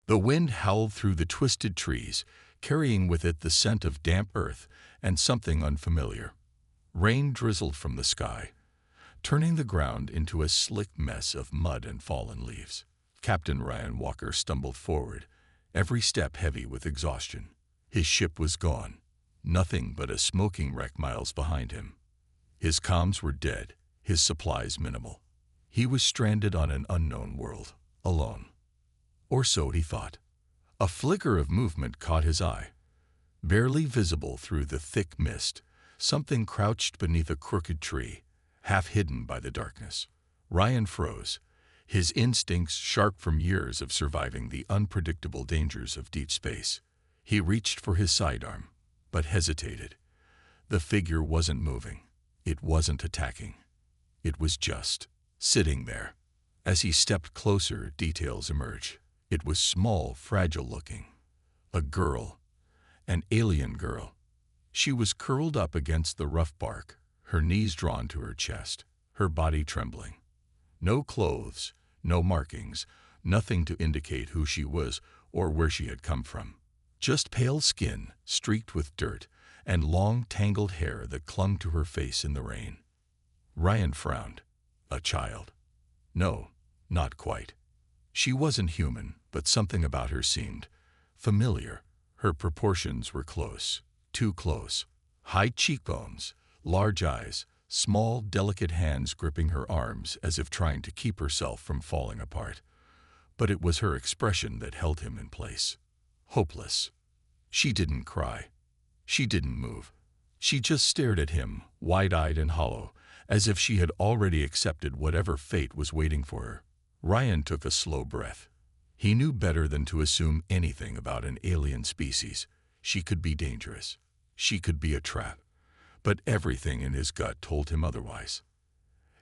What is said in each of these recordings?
The wind howled through the twisted trees, carrying with it the scent of damp earth and something unfamiliar. Rain drizzled from the sky, turning the ground into a slick mess of mud and fallen leaves. Captain Ryan Walker stumbled forward, every step heavy with exhaustion. His ship was gone, nothing but a smoking wreck miles behind him. His comms were dead, his supplies minimal. He was stranded on an unknown world, alone. Or so he thought. A flicker of movement caught his eye. Barely visible through the thick mist, something crouched beneath a crooked tree, half hidden by the darkness. Ryan froze, his instincts sharp from years of surviving the unpredictable dangers of deep space. He reached for his sidearm, but hesitated. The figure wasn't moving. It wasn't attacking. It was just sitting there. As he stepped closer, details emerged. It was small, fragile-looking. A girl. An alien girl. She was curled up against the rough bark, her knees drawn to her chest, her body trembling. No clothes, no markings, nothing to indicate who she was or where she had come from. Just pale skin, streaked with dirt, and long, tangled hair that clung to her face in the rain. Ryan frowned. A child. No, not quite. She wasn't human, but something about her seemed familiar. Her proportions were close, too close. High cheekbones, large eyes, small, delicate hands gripping her arms as if trying to keep herself from falling apart. But it was her expression that held him in place. Hopeless. She didn't cry. She didn't move. She just stared at him, wide-eyed and hollow, as if she had already accepted whatever fate was waiting for her. Ryan took a slow breath. He knew better than to assume anything about an alien species. She could be dangerous. She could be a trap. But everything in his gut told him otherwise.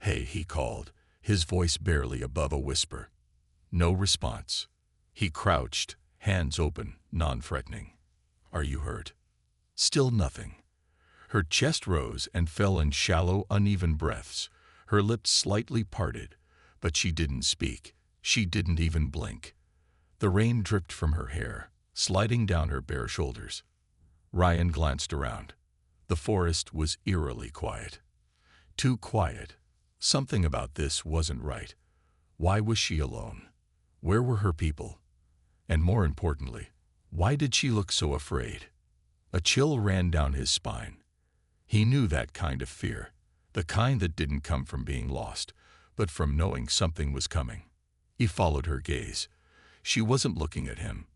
"Hey," he called, his voice barely above a whisper. No response. He crouched, hands open, non-threatening. "Are you hurt?" Still nothing. Her chest rose and fell in shallow, uneven breaths, her lips slightly parted, but she didn't speak. She didn't even blink. The rain dripped from her hair, sliding down her bare shoulders. Ryan glanced around. The forest was eerily quiet. Too quiet. Something about this wasn't right. Why was she alone? Where were her people? And more importantly, why did she look so afraid? A chill ran down his spine. He knew that kind of fear, the kind that didn't come from being lost, but from knowing something was coming. He followed her gaze. She wasn't looking at him.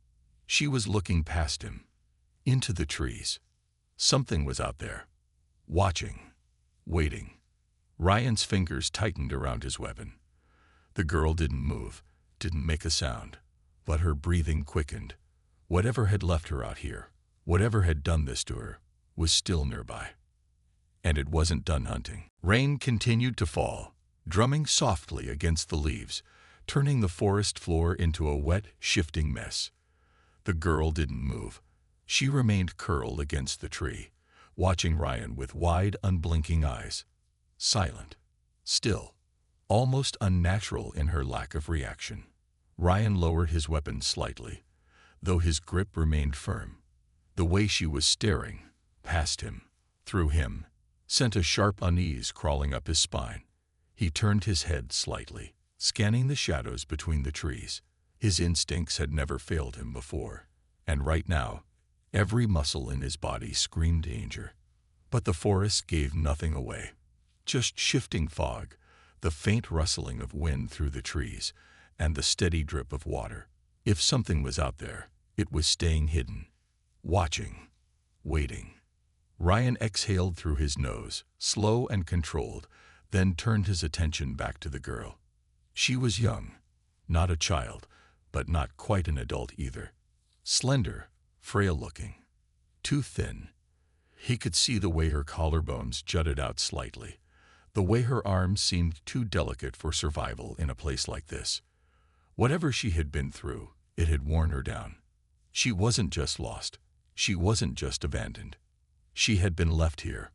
She was looking past him, into the trees. Something was out there, watching, waiting. Ryan's fingers tightened around his weapon. The girl didn't move, didn't make a sound, but her breathing quickened. Whatever had left her out here, whatever had done this to her, was still nearby. And it wasn't done hunting. Rain continued to fall, drumming softly against the leaves, turning the forest floor into a wet, shifting mess. The girl didn't move. She remained curled against the tree, watching Ryan with wide, unblinking eyes. Silent. Still. Almost unnatural in her lack of reaction. Ryan lowered his weapon slightly, though his grip remained firm. The way she was staring, past him, through him, sent a sharp unease crawling up his spine. He turned his head slightly, scanning the shadows between the trees. His instincts had never failed him before, and right now, every muscle in his body screamed danger. But the forest gave nothing away. Just shifting fog, the faint rustling of wind through the trees, and the steady drip of water. If something was out there, it was staying hidden, watching, waiting. Ryan exhaled through his nose, slow and controlled, then turned his attention back to the girl. She was young, not a child, but not quite an adult either. Slender, frail-looking, too thin. He could see the way her collarbones jutted out slightly, the way her arms seemed too delicate for survival in a place like this. Whatever she had been through, it had worn her down. She wasn't just lost. She wasn't just abandoned. She had been left here.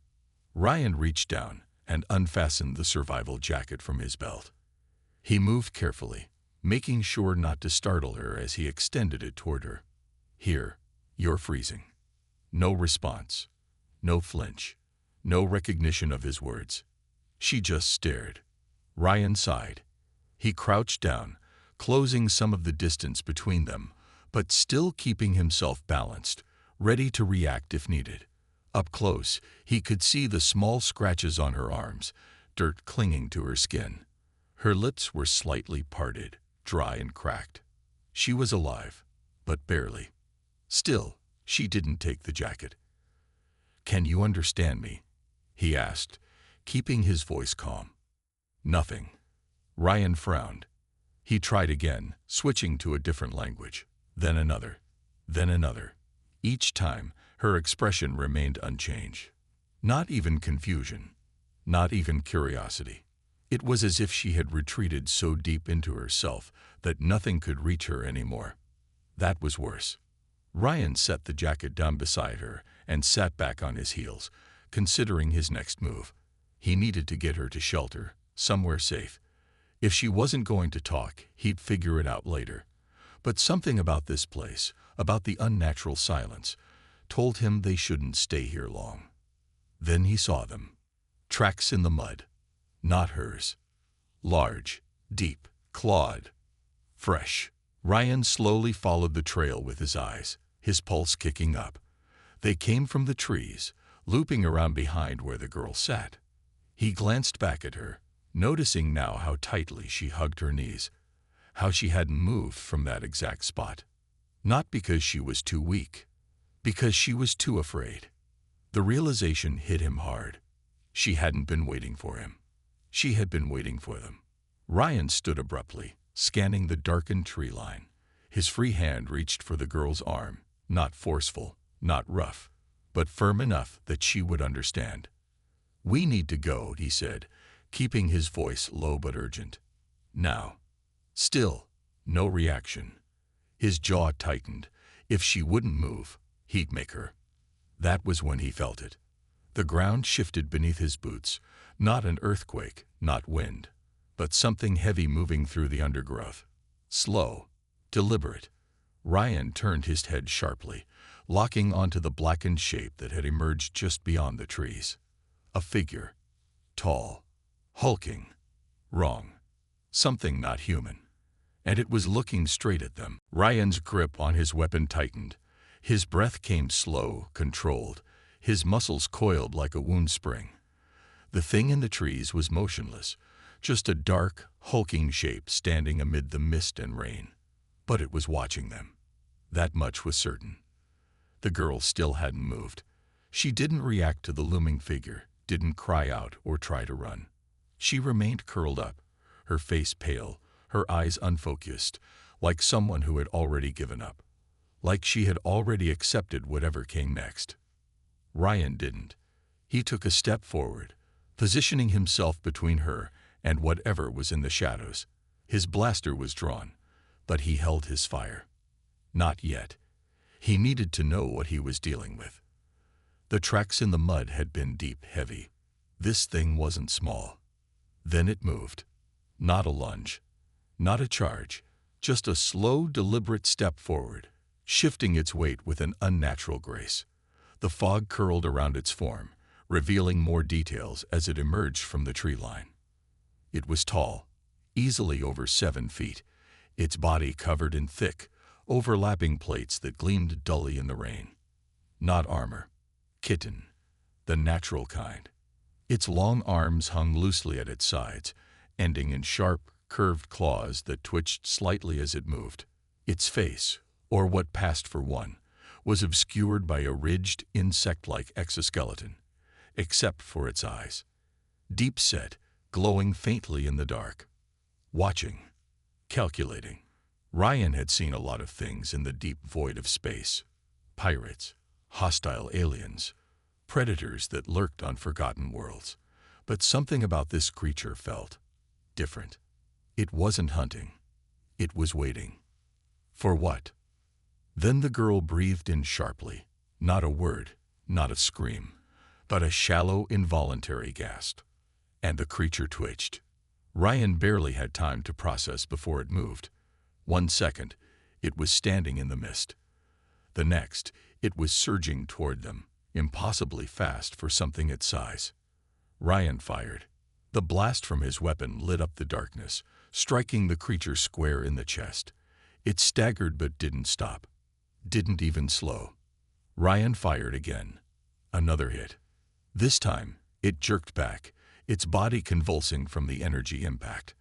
Ryan reached down and unfastened the survival jacket from his belt. He moved carefully, making sure not to startle her as he extended it toward her. "Here, you're freezing." No response. No flinch. No recognition of his words. She just stared. Ryan sighed. He crouched down, closing some of the distance between them, but still keeping himself balanced, ready to react if needed. Up close, he could see the small scratches on her arms, dirt clinging to her skin. Her lips were slightly parted, dry and cracked. She was alive, but barely. Still, she didn't take the jacket. "Can you understand me?" he asked, keeping his voice calm. "Nothing." Ryan frowned. He tried again, switching to a different language. Then another. Then another. Each time, her expression remained unchanged. Not even confusion. Not even curiosity. It was as if she had retreated so deep into herself that nothing could reach her anymore. That was worse. Ryan set the jacket down beside her and sat back on his heels, considering his next move. He needed to get her to shelter, somewhere safe. If she wasn't going to talk, he'd figure it out later. But something about this place, about the unnatural silence, told him they shouldn't stay here long. Then he saw them. Tracks in the mud. Not hers. Large, deep, clawed, fresh. Ryan slowly followed the trail with his eyes, his pulse kicking up. They came from the trees, looping around behind where the girl sat. He glanced back at her, noticing now how tightly she hugged her knees, how she hadn't moved from that exact spot. Not because she was too weak, because she was too afraid. The realization hit him hard. She hadn't been waiting for him. She had been waiting for them. Ryan stood abruptly, scanning the darkened tree line. His free hand reached for the girl's arm, not forceful, not rough, but firm enough that she would understand. "We need to go," he said, keeping his voice low but urgent. "Now." Still, no reaction. His jaw tightened. If she wouldn't move, he'd make her. That was when he felt it. The ground shifted beneath his boots, not an earthquake, not wind, but something heavy moving through the undergrowth. Slow, deliberate. Ryan turned his head sharply, locking onto the blackened shape that had emerged just beyond the trees. A figure. Tall. Hulking. Wrong. Something not human. And it was looking straight at them. Ryan's grip on his weapon tightened. His breath came slow, controlled. His muscles coiled like a wound spring. The thing in the trees was motionless, just a dark, hulking shape standing amid the mist and rain. But it was watching them. That much was certain. The girl still hadn't moved. She didn't react to the looming figure, didn't cry out or try to run. She remained curled up, her face pale, her eyes unfocused, like someone who had already given up. Like she had already accepted whatever came next. Ryan didn't. He took a step forward, positioning himself between her and whatever was in the shadows. His blaster was drawn, but he held his fire. Not yet. He needed to know what he was dealing with. The tracks in the mud had been deep, heavy. This thing wasn't small. Then it moved. Not a lunge. Not a charge. Just a slow, deliberate step forward, shifting its weight with an unnatural grace. The fog curled around its form, revealing more details as it emerged from the tree line. It was tall, easily over 7 feet, its body covered in thick, overlapping plates that gleamed dully in the rain. Not armor. Kitten. The natural kind. Its long arms hung loosely at its sides, ending in sharp, curved claws that twitched slightly as it moved. Its face, or what passed for one, was obscured by a ridged, insect-like exoskeleton, except for its eyes. Deep-set, glowing faintly in the dark. Watching. Calculating. Ryan had seen a lot of things in the deep void of space. Pirates, hostile aliens, predators that lurked on forgotten worlds. But something about this creature felt different. It wasn't hunting. It was waiting. For what? Then the girl breathed in sharply. Not a word, not a scream, but a shallow, involuntary gasp. And the creature twitched. Ryan barely had time to process before it moved. 1 second, it was standing in the mist. The next, it was surging toward them, impossibly fast for something its size. Ryan fired. The blast from his weapon lit up the darkness, striking the creature square in the chest. It staggered but didn't stop. Didn't even slow. Ryan fired again. Another hit. This time, it jerked back, its body convulsing from the energy impact.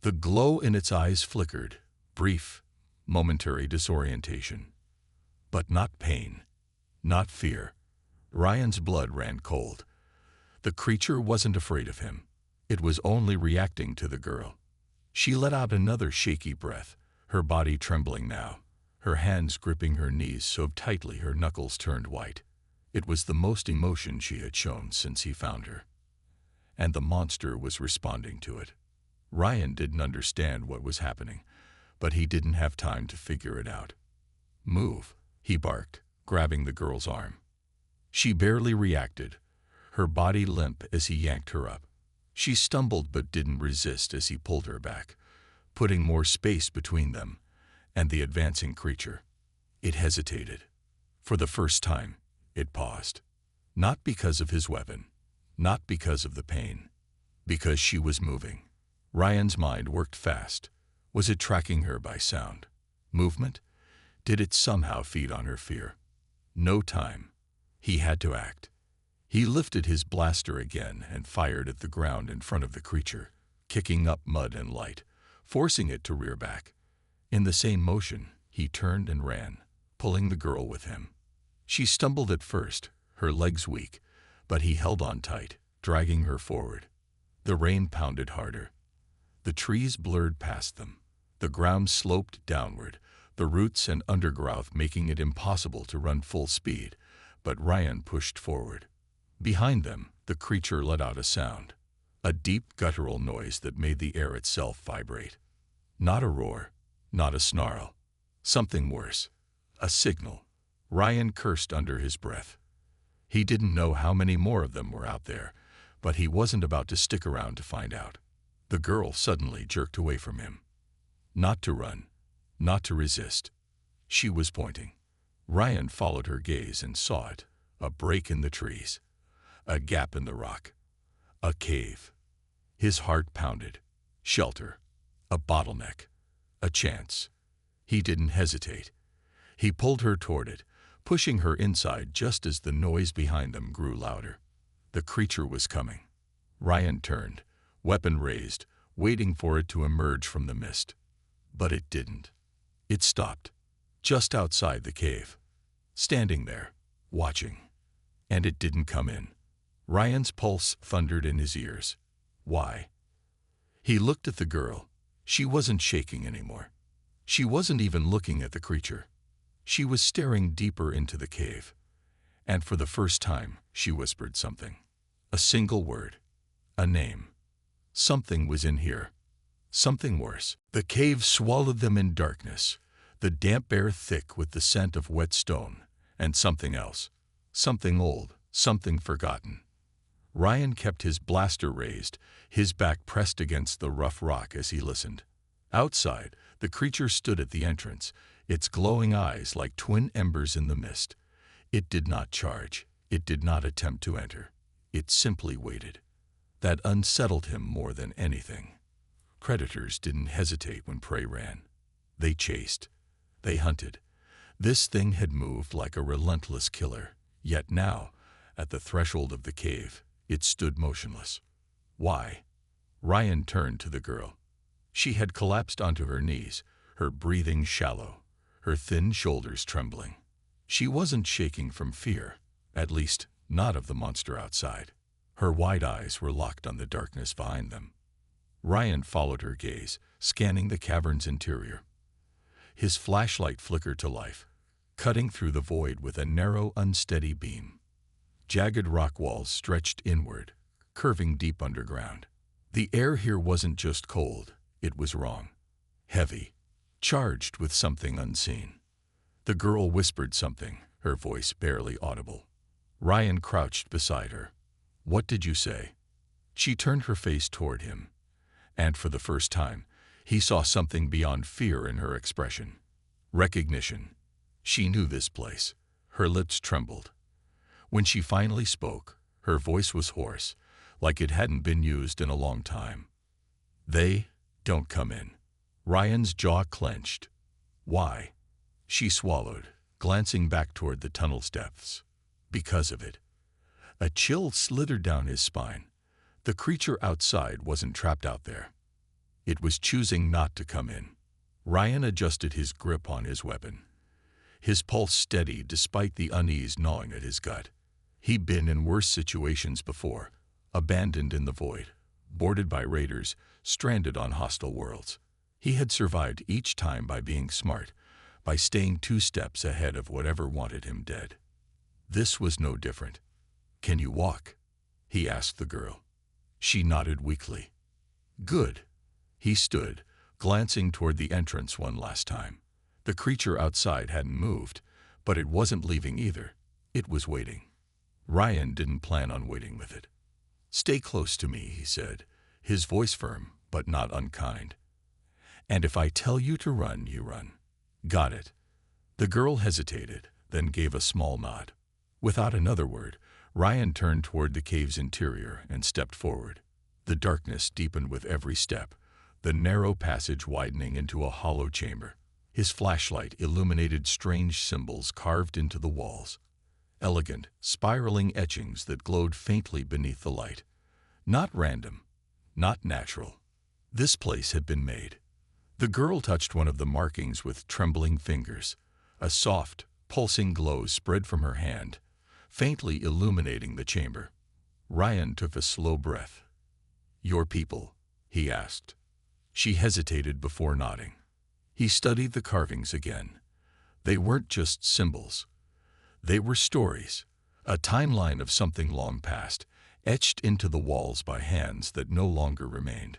The glow in its eyes flickered, brief, momentary disorientation. But not pain, not fear. Ryan's blood ran cold. The creature wasn't afraid of him. It was only reacting to the girl. She let out another shaky breath, her body trembling now, her hands gripping her knees so tightly her knuckles turned white. It was the most emotion she had shown since he found her. And the monster was responding to it. Ryan didn't understand what was happening, but he didn't have time to figure it out. "Move," he barked, grabbing the girl's arm. She barely reacted, her body limp as he yanked her up. She stumbled but didn't resist as he pulled her back, putting more space between them and the advancing creature. It hesitated. For the first time, it paused. Not because of his weapon, not because of the pain, because she was moving. Ryan's mind worked fast. Was it tracking her by sound? Movement? Did it somehow feed on her fear? No time. He had to act. He lifted his blaster again and fired at the ground in front of the creature, kicking up mud and light, forcing it to rear back. In the same motion, he turned and ran, pulling the girl with him. She stumbled at first, her legs weak, but he held on tight, dragging her forward. The rain pounded harder. The trees blurred past them. The ground sloped downward, the roots and undergrowth making it impossible to run full speed, but Ryan pushed forward. Behind them, the creature let out a sound, a deep guttural noise that made the air itself vibrate. Not a roar, not a snarl. Something worse. A signal. Ryan cursed under his breath. He didn't know how many more of them were out there, but he wasn't about to stick around to find out. The girl suddenly jerked away from him. Not to run, not to resist. She was pointing. Ryan followed her gaze and saw it, a break in the trees, a gap in the rock, a cave. His heart pounded. Shelter, a bottleneck, a chance. He didn't hesitate. He pulled her toward it, pushing her inside just as the noise behind them grew louder. The creature was coming. Ryan turned, weapon raised, waiting for it to emerge from the mist. But it didn't. It stopped, just outside the cave, standing there, watching. And it didn't come in. Ryan's pulse thundered in his ears. Why? He looked at the girl. She wasn't shaking anymore. She wasn't even looking at the creature. She was staring deeper into the cave. And for the first time, she whispered something. A single word. A name. Something was in here. Something worse. The cave swallowed them in darkness, the damp air thick with the scent of wet stone, and something else. Something old, something forgotten. Ryan kept his blaster raised, his back pressed against the rough rock as he listened. Outside, the creature stood at the entrance, its glowing eyes like twin embers in the mist. It did not charge. It did not attempt to enter. It simply waited. That unsettled him more than anything. Predators didn't hesitate when prey ran. They chased. They hunted. This thing had moved like a relentless killer. Yet now, at the threshold of the cave, it stood motionless. Why? Ryan turned to the girl. She had collapsed onto her knees, her breathing shallow, her thin shoulders trembling. She wasn't shaking from fear, at least not of the monster outside. Her wide eyes were locked on the darkness behind them. Ryan followed her gaze, scanning the cavern's interior. His flashlight flickered to life, cutting through the void with a narrow, unsteady beam. Jagged rock walls stretched inward, curving deep underground. The air here wasn't just cold, it was wrong, heavy, charged with something unseen. The girl whispered something, her voice barely audible. Ryan crouched beside her. What did you say? She turned her face toward him, and for the first time, He saw something beyond fear in her expression. Recognition. She knew this place. Her lips trembled. When she finally spoke, her voice was hoarse, like it hadn't been used in a long time. "They don't come in." Ryan's jaw clenched. "Why?" She swallowed, glancing back toward the tunnel's depths. "Because of it." A chill slithered down his spine. The creature outside wasn't trapped out there. It was choosing not to come in. Ryan adjusted his grip on his weapon. His pulse steady despite the unease gnawing at his gut. He'd been in worse situations before, abandoned in the void, boarded by raiders, stranded on hostile worlds. He had survived each time by being smart, by staying 2 steps ahead of whatever wanted him dead. This was no different. "Can you walk?" he asked the girl. She nodded weakly. "Good." He stood, glancing toward the entrance one last time. The creature outside hadn't moved, but it wasn't leaving either. It was waiting. Ryan didn't plan on waiting with it. "Stay close to me," he said, his voice firm but not unkind. "And if I tell you to run, you run. Got it?" The girl hesitated, then gave a small nod. Without another word, Ryan turned toward the cave's interior and stepped forward. The darkness deepened with every step, the narrow passage widening into a hollow chamber. His flashlight illuminated strange symbols carved into the walls. Elegant, spiraling etchings that glowed faintly beneath the light. Not random, not natural. This place had been made. The girl touched one of the markings with trembling fingers. A soft, pulsing glow spread from her hand, faintly illuminating the chamber. Ryan took a slow breath. "Your people?" he asked. She hesitated before nodding. He studied the carvings again. They weren't just symbols. They were stories, a timeline of something long past, etched into the walls by hands that no longer remained.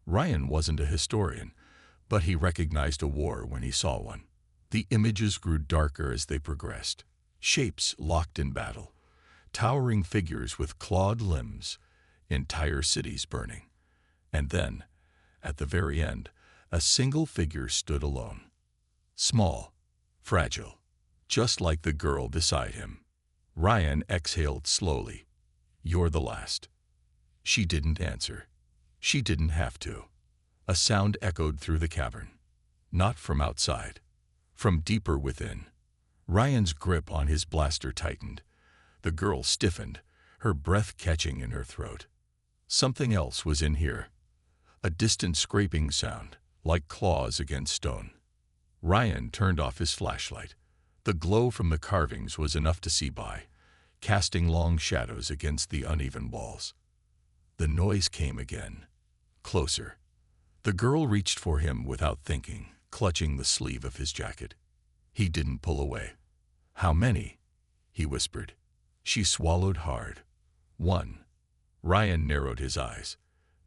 Ryan wasn't a historian, but he recognized a war when he saw one. The images grew darker as they progressed. Shapes locked in battle. Towering figures with clawed limbs. Entire cities burning. And then, at the very end, a single figure stood alone. Small, fragile, just like the girl beside him. Ryan exhaled slowly. "You're the last." She didn't answer. She didn't have to. A sound echoed through the cavern. Not from outside. From deeper within. Ryan's grip on his blaster tightened. The girl stiffened, her breath catching in her throat. Something else was in here. A distant scraping sound, like claws against stone. Ryan turned off his flashlight. The glow from the carvings was enough to see by, casting long shadows against the uneven walls. The noise came again. Closer. The girl reached for him without thinking, clutching the sleeve of his jacket. He didn't pull away. "How many?" he whispered. She swallowed hard. "One." Ryan narrowed his eyes.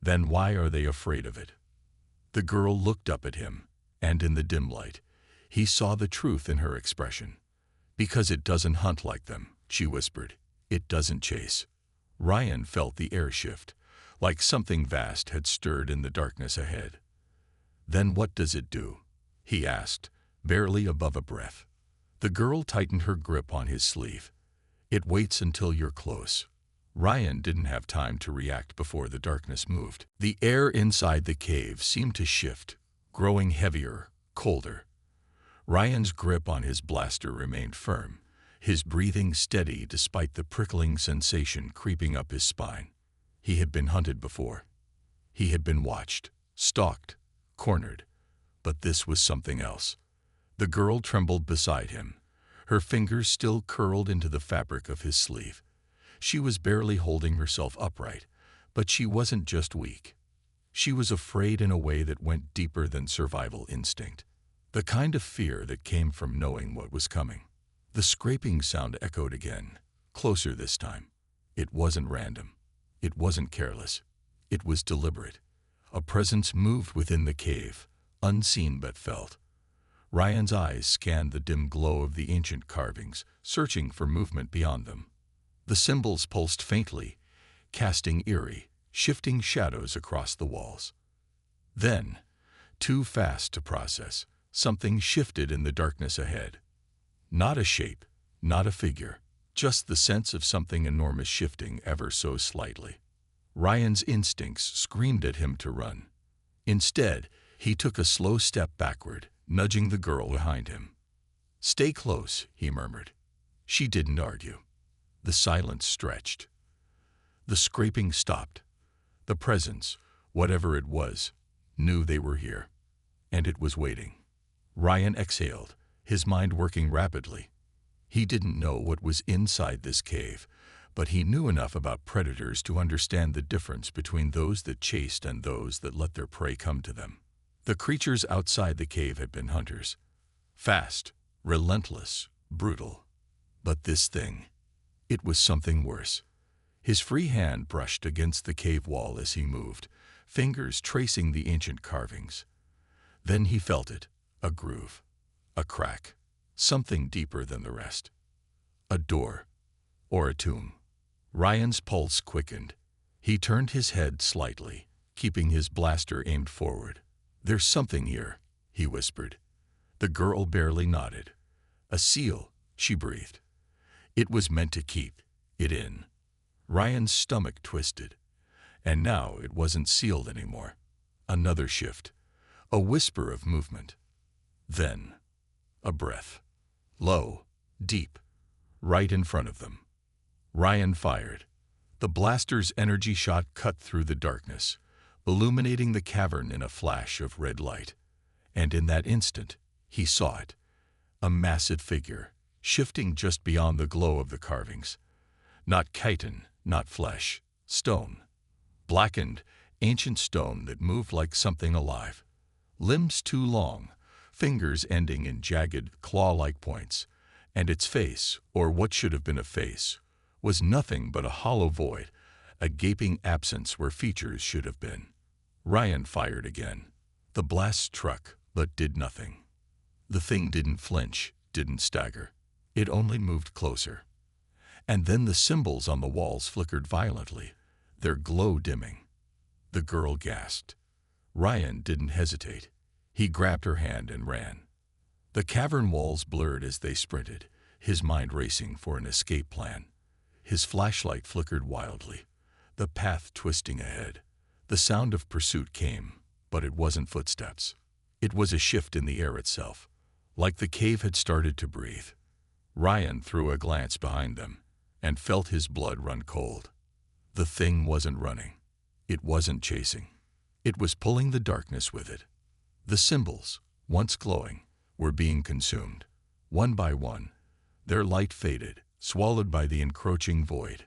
"Then why are they afraid of it?" The girl looked up at him, and in the dim light, he saw the truth in her expression. "Because it doesn't hunt like them," she whispered. "It doesn't chase." Ryan felt the air shift, like something vast had stirred in the darkness ahead. "Then what does it do?" he asked, barely above a breath. The girl tightened her grip on his sleeve. "It waits until you're close." Ryan didn't have time to react before the darkness moved. The air inside the cave seemed to shift, growing heavier, colder. Ryan's grip on his blaster remained firm, his breathing steady despite the prickling sensation creeping up his spine. He had been hunted before. He had been watched, stalked, cornered. But this was something else. The girl trembled beside him, her fingers still curled into the fabric of his sleeve. She was barely holding herself upright, but she wasn't just weak. She was afraid in a way that went deeper than survival instinct. The kind of fear that came from knowing what was coming. The scraping sound echoed again, closer this time. It wasn't random. It wasn't careless. It was deliberate. A presence moved within the cave, unseen but felt. Ryan's eyes scanned the dim glow of the ancient carvings, searching for movement beyond them. The symbols pulsed faintly, casting eerie, shifting shadows across the walls. Then, Too fast to process, something shifted in the darkness ahead. Not a shape, not a figure, just the sense of something enormous shifting ever so slightly. Ryan's instincts screamed at him to run. Instead, he took a slow step backward, nudging the girl behind him. "Stay close," he murmured. She didn't argue. The silence stretched. The scraping stopped. The presence, whatever it was, knew they were here. And it was waiting. Ryan exhaled, his mind working rapidly. He didn't know what was inside this cave, but he knew enough about predators to understand the difference between those that chased and those that let their prey come to them. The creatures outside the cave had been hunters. Fast, relentless, brutal. But this thing, it was something worse. His free hand brushed against the cave wall as he moved, fingers tracing the ancient carvings. Then he felt it, a groove, a crack, something deeper than the rest. A door, or a tomb. Ryan's pulse quickened. He turned his head slightly, keeping his blaster aimed forward. "There's something here," he whispered. The girl barely nodded. "A seal," she breathed. It was meant to keep it in. Ryan's stomach twisted. And now it wasn't sealed anymore. Another shift. A whisper of movement. Then, a breath. Low, deep, right in front of them. Ryan fired. The blaster's energy shot cut through the darkness, illuminating the cavern in a flash of red light. And in that instant, he saw it. A massive figure, shifting just beyond the glow of the carvings. Not chitin, not flesh, stone. Blackened, ancient stone that moved like something alive. Limbs too long, fingers ending in jagged, claw-like points. And its face, or what should have been a face, was nothing but a hollow void, a gaping absence where features should have been. Ryan fired again. The blast struck, but did nothing. The thing didn't flinch, didn't stagger. It only moved closer. And then the symbols on the walls flickered violently, their glow dimming. The girl gasped. Ryan didn't hesitate. He grabbed her hand and ran. The cavern walls blurred as they sprinted, his mind racing for an escape plan. His flashlight flickered wildly, the path twisting ahead. The sound of pursuit came, but it wasn't footsteps. It was a shift in the air itself, like the cave had started to breathe. Ryan threw a glance behind them and felt his blood run cold. The thing wasn't running. It wasn't chasing. It was pulling the darkness with it. The symbols, once glowing, were being consumed. One by one, their light faded, swallowed by the encroaching void.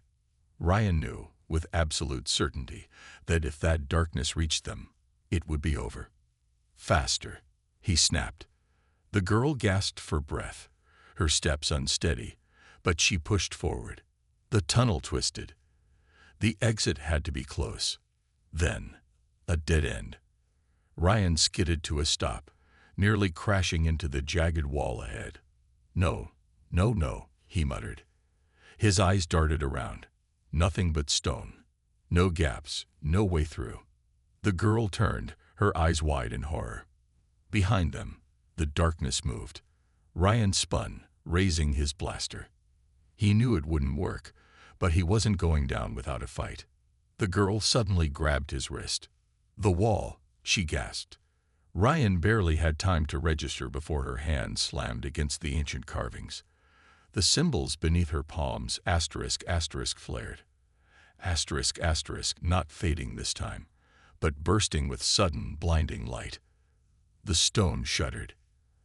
Ryan knew, with absolute certainty, that if that darkness reached them, it would be over. "Faster," he snapped. The girl gasped for breath, her steps unsteady, but she pushed forward. The tunnel twisted. The exit had to be close. Then, a dead end. Ryan skidded to a stop, nearly crashing into the jagged wall ahead. "No, no, no," he muttered. His eyes darted around. Nothing but stone. No gaps, no way through. The girl turned, her eyes wide in horror. Behind them, the darkness moved. Ryan spun, raising his blaster. He knew it wouldn't work, but he wasn't going down without a fight. The girl suddenly grabbed his wrist. "The wall," she gasped. Ryan barely had time to register before her hand slammed against the ancient carvings. The symbols beneath her palms, asterisk, asterisk, flared. Asterisk, asterisk, not fading this time, but bursting with sudden, blinding light. The stone shuddered,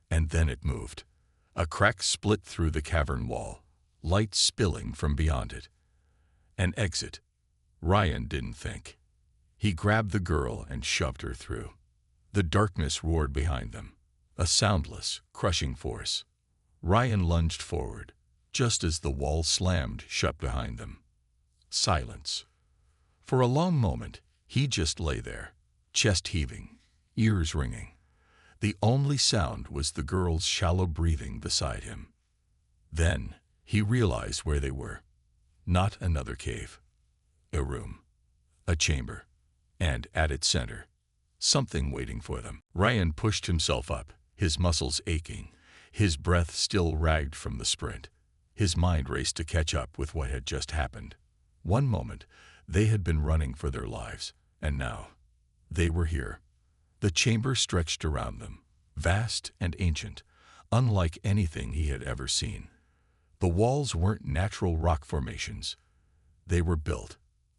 and then it moved. A crack split through the cavern wall, light spilling from beyond it. An exit. Ryan didn't think. He grabbed the girl and shoved her through. The darkness roared behind them, a soundless, crushing force. Ryan lunged forward, just as the wall slammed shut behind them. Silence. For a long moment, he just lay there, chest heaving, ears ringing. The only sound was the girl's shallow breathing beside him. Then he realized where they were. Not another cave. A room. A chamber. And at its center, something waiting for them. Ryan pushed himself up, his muscles aching, his breath still ragged from the sprint. His mind raced to catch up with what had just happened. One moment, they had been running for their lives, and now, they were here. The chamber stretched around them, vast and ancient, unlike anything he had ever seen. The walls weren't natural rock formations. They were built.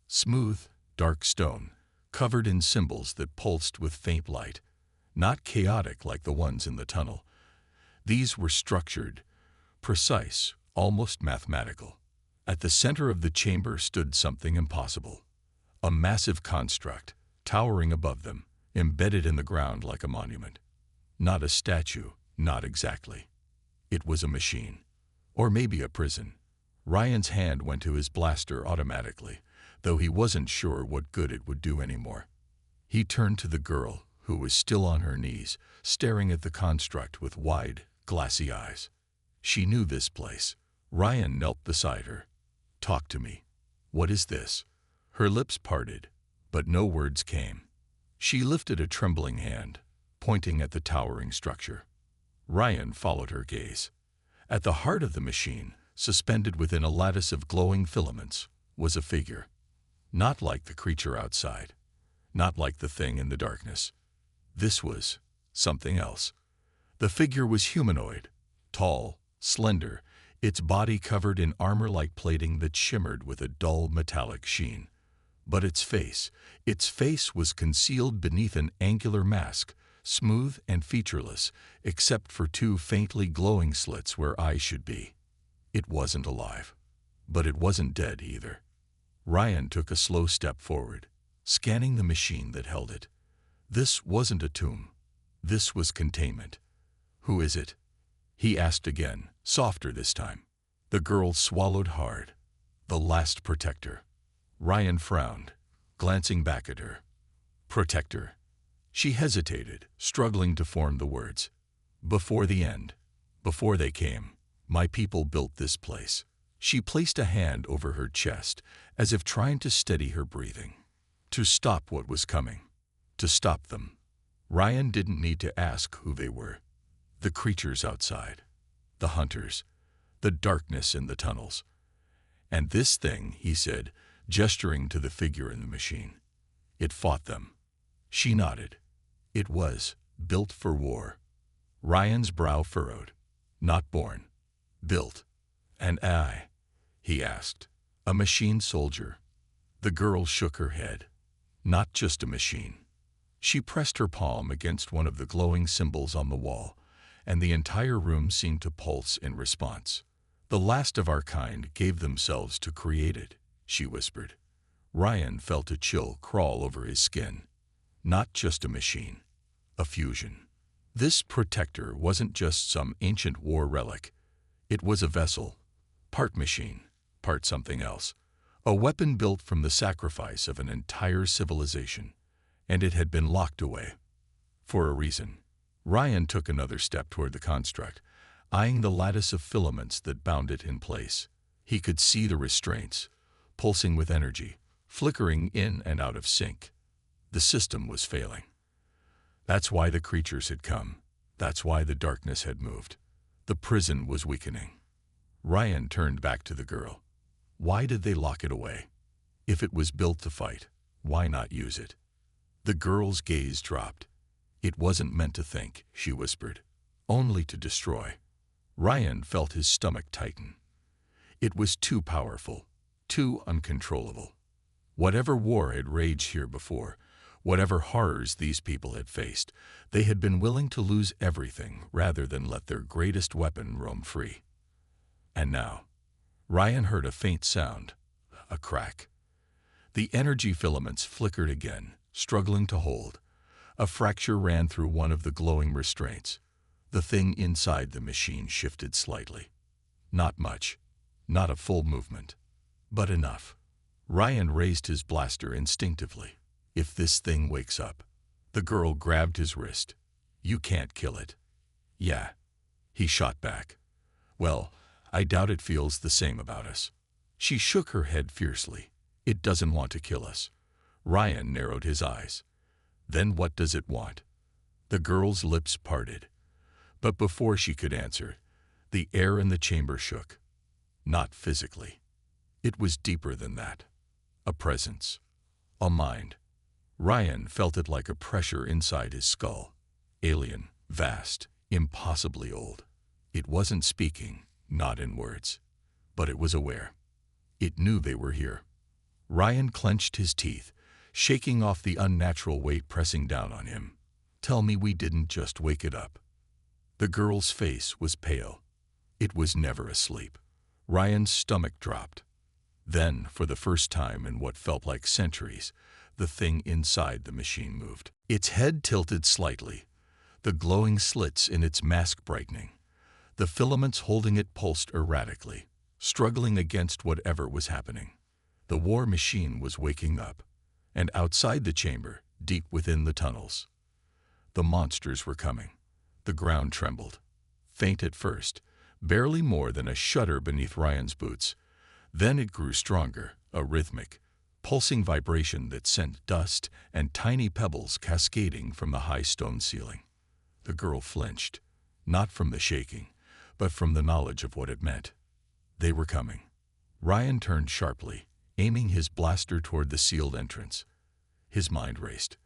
Smooth, dark stone, covered in symbols that pulsed with faint light. Not chaotic like the ones in the tunnel. These were structured, precise, almost mathematical. At the center of the chamber stood something impossible. A massive construct, towering above them, embedded in the ground like a monument. Not a statue, not exactly. It was a machine. Or maybe a prison. Ryan's hand went to his blaster automatically, though he wasn't sure what good it would do anymore. He turned to the girl, who was still on her knees, staring at the construct with wide, glassy eyes. She knew this place. Ryan knelt beside her. "Talk to me. What is this?" Her lips parted, but no words came. She lifted a trembling hand, pointing at the towering structure. Ryan followed her gaze. At the heart of the machine, suspended within a lattice of glowing filaments, was a figure. Not like the creature outside. Not like the thing in the darkness. This was something else. The figure was humanoid, tall, slender, its body covered in armor-like plating that shimmered with a dull metallic sheen. But its face was concealed beneath an angular mask, smooth and featureless, except for two faintly glowing slits where eyes should be. It wasn't alive, but it wasn't dead either. Ryan took a slow step forward, scanning the machine that held it. This wasn't a tomb. This was containment. "Who is it?" he asked again, softer this time. The girl swallowed hard. "The last protector." Ryan frowned, glancing back at her. "Protector." She hesitated, struggling to form the words. "Before the end, before they came, my people built this place." She placed a hand over her chest, as if trying to steady her breathing. To stop what was coming. To stop them. Ryan didn't need to ask who they were. The creatures outside. The hunters. The darkness in the tunnels. "And this thing," he said, gesturing to the figure in the machine. "It fought them." She nodded. "It was built for war." Ryan's brow furrowed. "Not born. Built." "And I?" he asked. "A machine soldier." The girl shook her head. "Not just a machine." She pressed her palm against one of the glowing symbols on the wall, and the entire room seemed to pulse in response. "The last of our kind gave themselves to create it," she whispered. Ryan felt a chill crawl over his skin. Not just a machine. A fusion. This protector wasn't just some ancient war relic. It was a vessel. Part machine, part something else. A weapon built from the sacrifice of an entire civilization. And it had been locked away. For a reason. Ryan took another step toward the construct, eyeing the lattice of filaments that bound it in place. He could see the restraints, pulsing with energy, flickering in and out of sync. The system was failing. That's why the creatures had come. That's why the darkness had moved. The prison was weakening. Ryan turned back to the girl. Why did they lock it away? If it was built to fight, why not use it? The girl's gaze dropped. "It wasn't meant to think," she whispered. "Only to destroy." Ryan felt his stomach tighten. It was too powerful, too uncontrollable. Whatever war had raged here before, whatever horrors these people had faced, they had been willing to lose everything rather than let their greatest weapon roam free. And now, Ryan heard a faint sound, a crack. The energy filaments flickered again, struggling to hold. A fracture ran through one of the glowing restraints. The thing inside the machine shifted slightly. Not much, not a full movement, but enough. Ryan raised his blaster instinctively. If this thing wakes up. The girl grabbed his wrist. "You can't kill it." "Yeah," he shot back. "Well, I doubt it feels the same about us." She shook her head fiercely. "It doesn't want to kill us." Ryan narrowed his eyes. Then what does it want? The girl's lips parted. But before she could answer, the air in the chamber shook. Not physically. It was deeper than that. A presence. A mind. Ryan felt it like a pressure inside his skull. Alien, vast, impossibly old. It wasn't speaking, not in words. But it was aware. It knew they were here. Ryan clenched his teeth, shaking off the unnatural weight pressing down on him. Tell me we didn't just wake it up. The girl's face was pale. It was never asleep. Ryan's stomach dropped. Then, for the first time in what felt like centuries, the thing inside the machine moved. Its head tilted slightly, the glowing slits in its mask brightening. The filaments holding it pulsed erratically, struggling against whatever was happening. The war machine was waking up, and outside the chamber, deep within the tunnels, the monsters were coming. The ground trembled, faint at first, barely more than a shudder beneath Ryan's boots. Then it grew stronger, a rhythmic, pulsing vibration that sent dust and tiny pebbles cascading from the high stone ceiling. The girl flinched, not from the shaking, but from the knowledge of what it meant. They were coming. Ryan turned sharply, aiming his blaster toward the sealed entrance. His mind raced.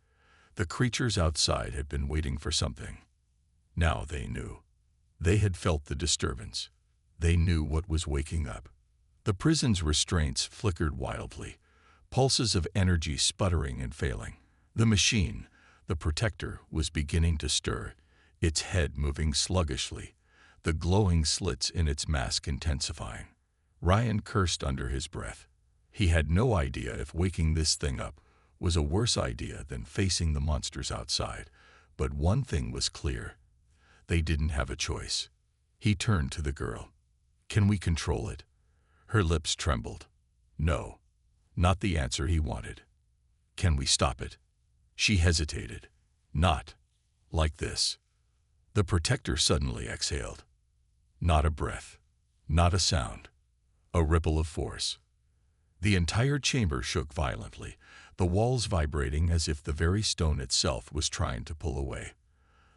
The creatures outside had been waiting for something. Now they knew. They had felt the disturbance. They knew what was waking up. The prison's restraints flickered wildly, pulses of energy sputtering and failing. The machine, the protector, was beginning to stir, its head moving sluggishly, the glowing slits in its mask intensifying. Ryan cursed under his breath. He had no idea if waking this thing up was a worse idea than facing the monsters outside, but one thing was clear. They didn't have a choice. He turned to the girl. Can we control it? Her lips trembled. No, not the answer he wanted. Can we stop it? She hesitated. Not like this. The protector suddenly exhaled. Not a breath, not a sound, a ripple of force. The entire chamber shook violently, the walls vibrating as if the very stone itself was trying to pull away.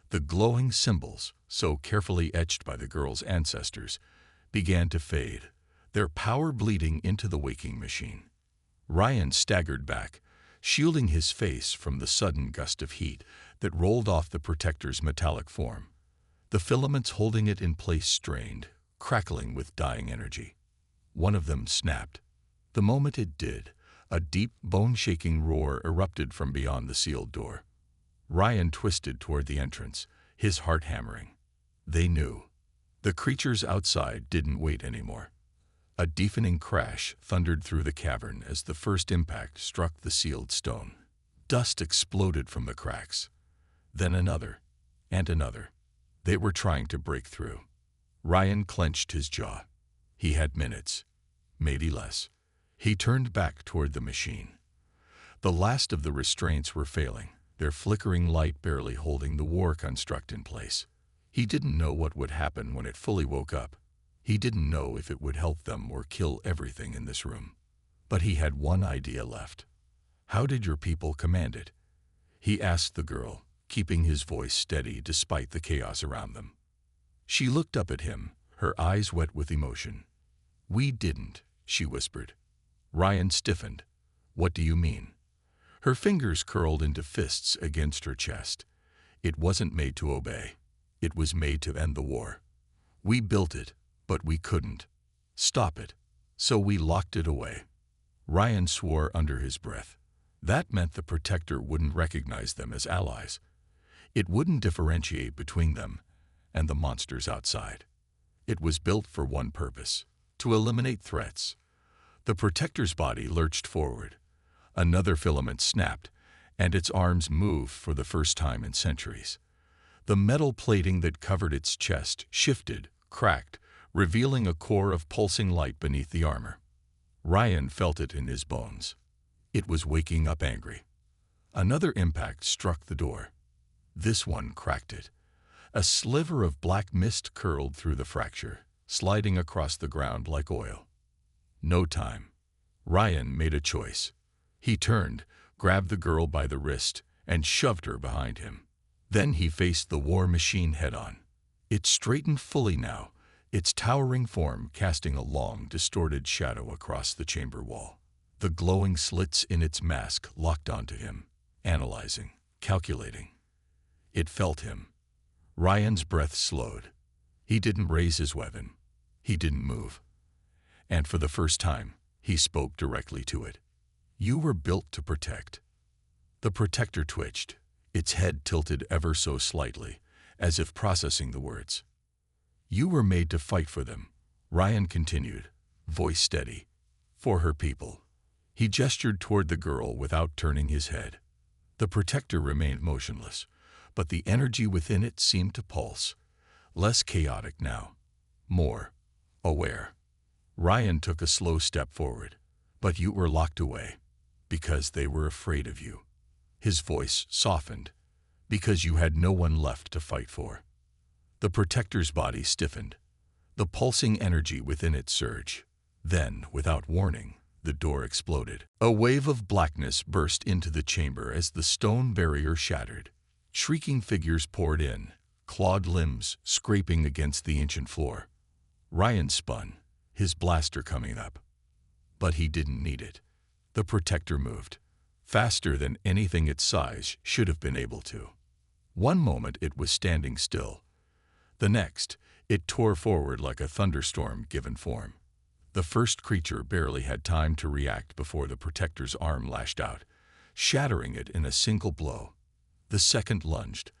The glowing symbols, so carefully etched by the girl's ancestors, began to fade, their power bleeding into the waking machine. Ryan staggered back, shielding his face from the sudden gust of heat that rolled off the protector's metallic form. The filaments holding it in place strained, crackling with dying energy. One of them snapped. The moment it did, a deep, bone-shaking roar erupted from beyond the sealed door. Ryan twisted toward the entrance, his heart hammering. They knew. The creatures outside didn't wait anymore. A deafening crash thundered through the cavern as the first impact struck the sealed stone. Dust exploded from the cracks. Then another, and another. They were trying to break through. Ryan clenched his jaw. He had minutes, maybe less. He turned back toward the machine. The last of the restraints were failing, their flickering light barely holding the war construct in place. He didn't know what would happen when it fully woke up. He didn't know if it would help them or kill everything in this room. But he had one idea left. How did your people command it? He asked the girl, keeping his voice steady despite the chaos around them. She looked up at him, her eyes wet with emotion. We didn't, she whispered. Ryan stiffened. What do you mean? Her fingers curled into fists against her chest. It wasn't made to obey. It was made to end the war. We built it, but we couldn't stop it, so we locked it away. Ryan swore under his breath. That meant the protector wouldn't recognize them as allies. It wouldn't differentiate between them and the monsters outside. It was built for one purpose, to eliminate threats. The protector's body lurched forward. Another filament snapped, and its arms moved for the first time in centuries. The metal plating that covered its chest shifted, cracked, revealing a core of pulsing light beneath the armor. Ryan felt it in his bones. It was waking up angry. Another impact struck the door. This one cracked it. A sliver of black mist curled through the fracture, sliding across the ground like oil. No time. Ryan made a choice. He turned, grabbed the girl by the wrist, and shoved her behind him. Then he faced the war machine head-on. It straightened fully now, its towering form casting a long, distorted shadow across the chamber wall. The glowing slits in its mask locked onto him, analyzing, calculating. It felt him. Ryan's breath slowed. He didn't raise his weapon. He didn't move. And for the first time, he spoke directly to it. "You were built to protect." The protector twitched, its head tilted ever so slightly, as if processing the words. "You were made to fight for them," Ryan continued, voice steady. "For her people." He gestured toward the girl without turning his head. The protector remained motionless, but the energy within it seemed to pulse. Less chaotic now, more aware. Ryan took a slow step forward. "But you were locked away, because they were afraid of you." His voice softened. "Because you had no one left to fight for." The protector's body stiffened. The pulsing energy within it surged. Then, without warning, the door exploded. A wave of blackness burst into the chamber as the stone barrier shattered. Shrieking figures poured in, clawed limbs scraping against the ancient floor. Ryan spun, his blaster coming up. But he didn't need it. The protector moved, faster than anything its size should have been able to. One moment it was standing still. The next, it tore forward like a thunderstorm given form. The first creature barely had time to react before the protector's arm lashed out, shattering it in a single blow. The second lunged,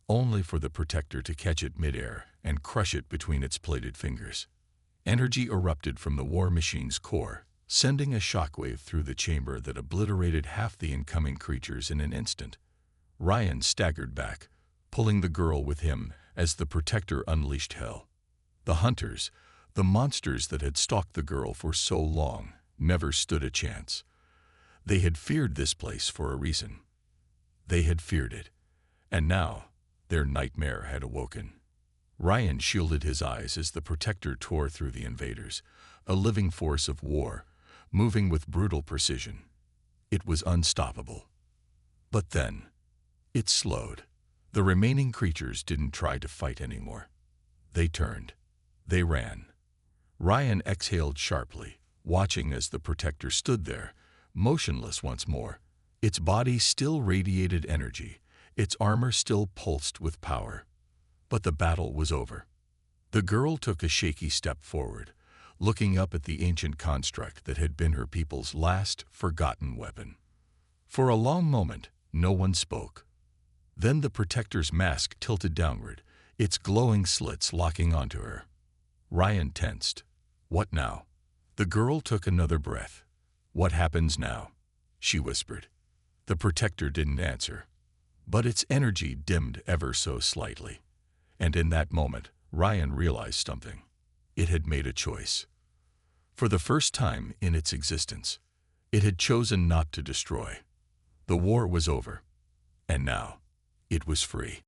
only for the protector to catch it midair and crush it between its plated fingers. Energy erupted from the war machine's core, sending a shockwave through the chamber that obliterated half the incoming creatures in an instant. Ryan staggered back, pulling the girl with him as the protector unleashed hell. The hunters, the monsters that had stalked the girl for so long, never stood a chance. They had feared this place for a reason. They had feared it, and now their nightmare had awoken. Ryan shielded his eyes as the protector tore through the invaders, a living force of war, moving with brutal precision. It was unstoppable. But then, it slowed. The remaining creatures didn't try to fight anymore. They turned. They ran. Ryan exhaled sharply, watching as the protector stood there, motionless once more. Its body still radiated energy, its armor still pulsed with power. But the battle was over. The girl took a shaky step forward, looking up at the ancient construct that had been her people's last, forgotten weapon. For a long moment, no one spoke. Then the protector's mask tilted downward, its glowing slits locking onto her. Ryan tensed. What now? The girl took another breath. What happens now? She whispered. The protector didn't answer, but its energy dimmed ever so slightly. And in that moment, Ryan realized something. It had made a choice. For the first time in its existence, it had chosen not to destroy. The war was over, and now it was free.